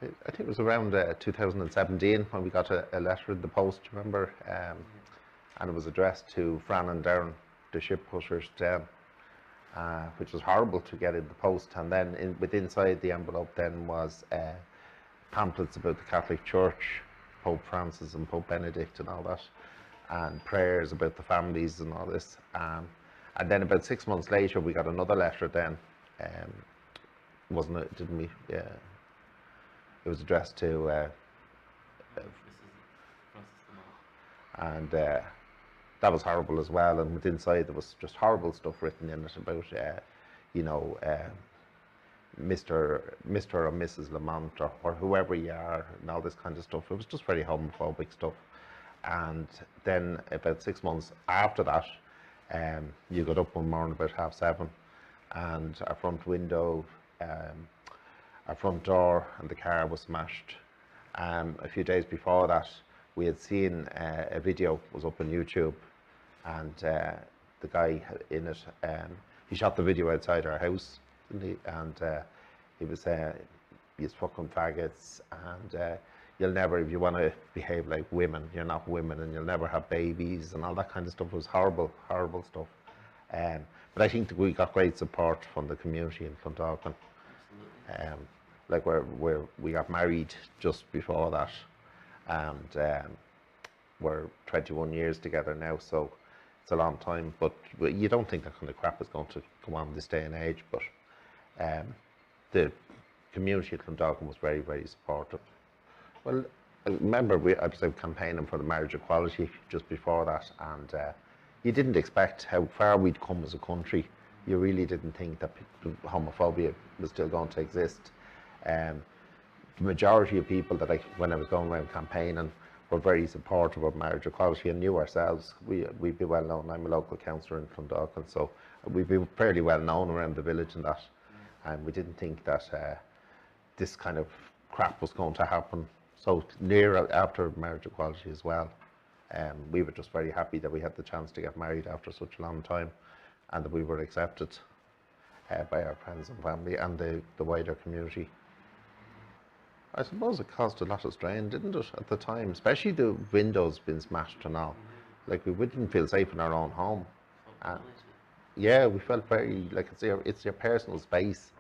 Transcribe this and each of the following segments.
I think it was around 2017 when we got a letter in the post, remember? And it was addressed to Fran and Darren, the ship pushers down, which was horrible to get in the post. And then inside the envelope then was pamphlets about the Catholic Church, Pope Francis and Pope Benedict and all that, and prayers about the families and all this. And then about 6 months later, we got another letter then, wasn't it, didn't we? Yeah. It was addressed to, and that was horrible as well. And with inside there was just horrible stuff written in it about, you know, Mr. or Mrs. Lamont or whoever you are and all this kind of stuff. It was just very homophobic stuff. And then about 6 months after that, you got up one morning about 7:30, and our front window, our front door and the car was smashed. A few days before that, we had seen a video was up on YouTube, and the guy in it, he shot the video outside our house, didn't he? And he was "You're fucking faggots, and you'll never, if you want to behave like women, you're not women, and you'll never have babies," and all that kind of stuff. It was horrible, horrible stuff. But I think that we got great support from the community in Clondalkin. Like we got married just before that, and we're 21 years together now, so it's a long time. But you don't think that kind of crap is going to come on this day and age. But the community at Clondalkin was very, very supportive. Well, I remember I was out campaigning for the marriage equality just before that, and you didn't expect how far we'd come as a country. You really didn't think that homophobia was still going to exist. The majority of people that when I was going around campaigning, were very supportive of marriage equality and knew ourselves. We'd be well known. I'm a local councillor in Clondalkin, so we'd be fairly well known around the village and that. And we didn't think that this kind of crap was going to happen so near after marriage equality as well. We were just very happy that we had the chance to get married after such a long time, and that we were accepted by our friends and family and the wider community. I suppose it caused a lot of strain, didn't it, at the time, especially the windows being smashed and all. Like, we wouldn't feel safe in our own home. Yeah, we felt very, like, it's your personal space.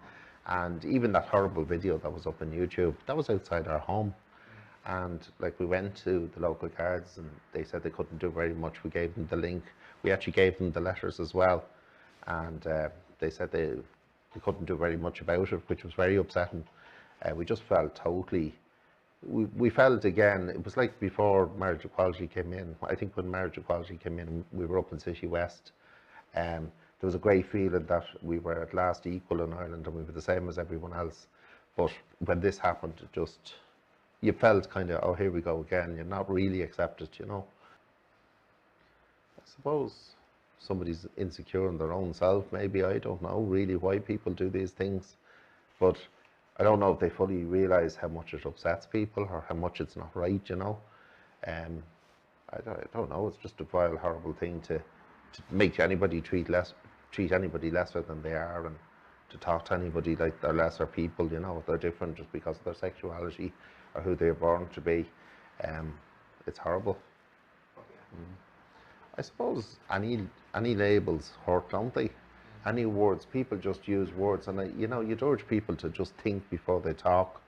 And even that horrible video that was up on YouTube, that was outside our home. And like, we went to the local guards and they said they couldn't do very much. We gave them the link. We actually gave them the letters as well. And they said they couldn't do very much about it, which was very upsetting. We just felt totally, we felt again, it was like before marriage equality came in. I think when marriage equality came in, we were up in City West. There was a great feeling that we were at last equal in Ireland and we were the same as everyone else. But when this happened, it just, you felt kind of, oh, here we go again. You're not really accepted, you know. I suppose somebody's insecure in their own self, maybe. I don't know really why people do these things. But I don't know if they fully realise how much it upsets people or how much it's not right, you know. I don't know, it's just a vile, horrible thing to make anybody treat anybody lesser than they are, and to talk to anybody like they're lesser people, you know, if they're different just because of their sexuality or who they're born to be. It's horrible. I suppose any labels hurt, don't they? Any words, people just use words, and you know, you'd urge people to just think before they talk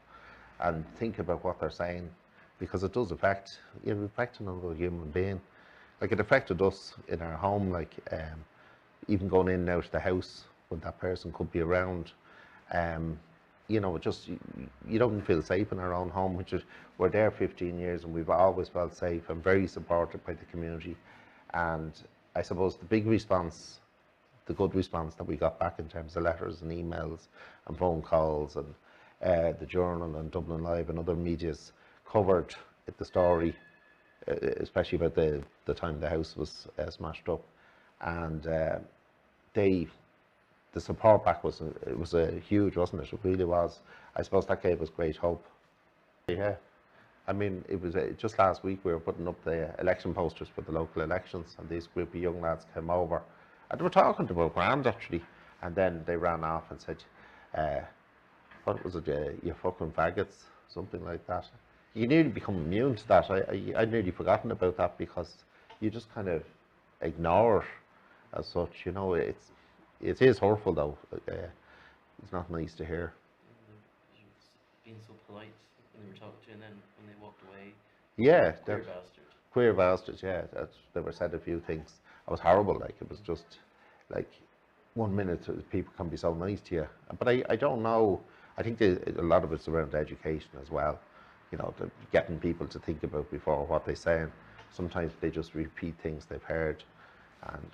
and think about what they're saying, because it does affect another human being. Like, it affected us in our home, like even going in and out of the house when that person could be around. You know, just you don't feel safe in our own home, we're there 15 years and we've always felt safe and very supported by the community. And I suppose the big response, the good response that we got back in terms of letters and emails and phone calls, and the Journal and Dublin Live and other medias covered the story, especially about the time the house was smashed up, and the support back was huge, wasn't it? It really was. I suppose that gave us great hope. Yeah, I mean, it was just last week we were putting up the election posters for the local elections, and this group of young lads came over. And they were talking about grand, actually, and then they ran off and said, what was it, you fucking faggots. something like that. You nearly become immune to that. I'd nearly forgotten about that because you just kind of ignore it as such. You know, it is hurtful though. It's not nice to hear. You've been so polite when they were talking to you, and then when they walked away, Yeah, queer bastard. queer bastards. Yeah, they were said a few things. I was horrible. Like it was just like one minute people can be so nice to you, but I don't know. I think a lot of it's around education as well. You know, getting people to think about before what they're saying. Sometimes they just repeat things they've heard, and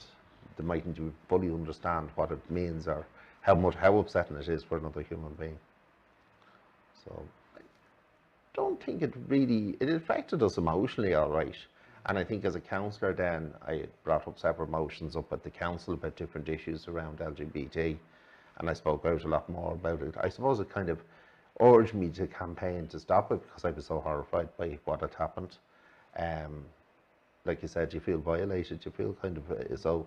they mightn't fully understand what it means or how upsetting it is for another human being. So I don't think it affected us emotionally all right. And I think as a counsellor then I brought up several motions up at the council about different issues around LGBT, and I spoke out a lot more about it. I suppose it kind of urged me to campaign to stop it because I was so horrified by what had happened. Um, like you said, you feel violated, you feel kind of so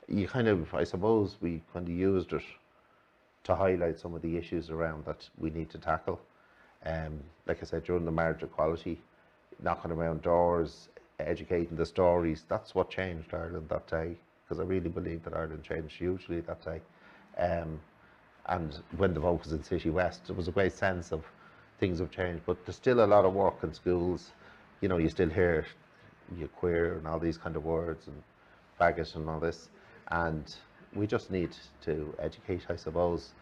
you kind of, I suppose we kind of used it to highlight some of the issues around that we need to tackle. Like I said, during the marriage equality, knocking around doors, educating the stories, that's what changed Ireland that day. Because I really believe that Ireland changed hugely that day. Um, and when the vote was in City West, there was a great sense of things have changed, but there's still a lot of work in schools. You know, you still hear you queer and all these kind of words and faggot and all this, and we just need to educate, I suppose,